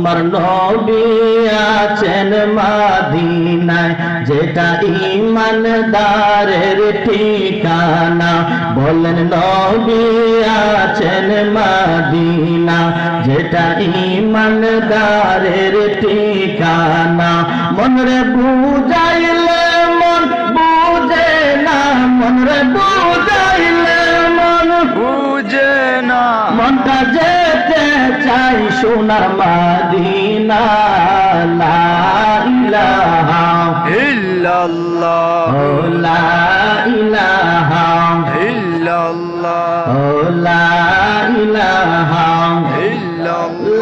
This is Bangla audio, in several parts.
তোমার নবী আছেন মদিনায়, যেটা ঈমানদারের ঠিকানা। বলেন নবী আছেন মদিনা, যেটা ঈমানদারের ঠিকানা। মনরে বুঝাইলে মন বুঝে না, মনরে বুঝাইলে মন বুঝে না, মনটা যেতে চাই সোনার মদিনা। লা ইলাহা ইল্লাল্লাহ, ও লা ইলাহা ইল্লাল্লাহ, ও লা ইলাহা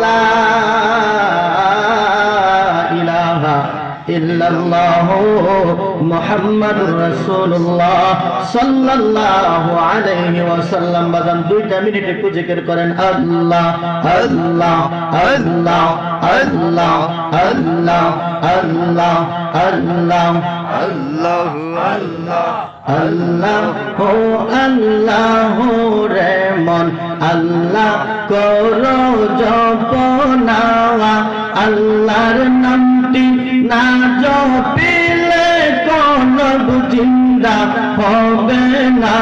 লা ইলাহা ইল্লাল্লাহ মুহাম্মাদুর রাসূলুল্লাহ সাল্লাল্লাহু আলাইহি ওয়াসাল্লাম। বাদাম 2টা মিনিট একটু জিকির করেন আল্লাহ আল্লাহ আল্লাহ আল্লাহ আল্লাহ আল্লাহ আল্লাহ আল্লাহ আল্লাহ আল্লাহ হো আল্লাহ রে মন আল্লাহ করো জপনা। আল্লাহর নামটি না জপিলে কোন জিন্দা হবে না।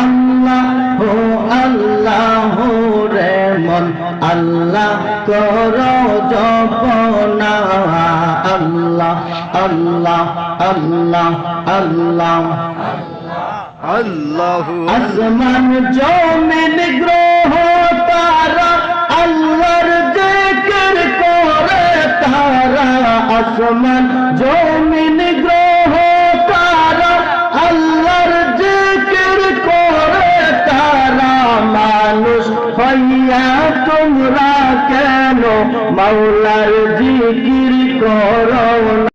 আল্লাহ হো আল্লাহ রে মন আল্লাহ করো জপনা। আল্লাহ আল্লাহ আল্লাহ আল্লাহ আল্লাহ আসমান জমিন গ্রহ তারা আল্লাহর জিকির করে তারা। আসমান জমিন গ্রহ তারা আল্লাহর জিকির করে তারা। মানুষ হইয়া তোমরা কেন মাওলার জিকির করো না?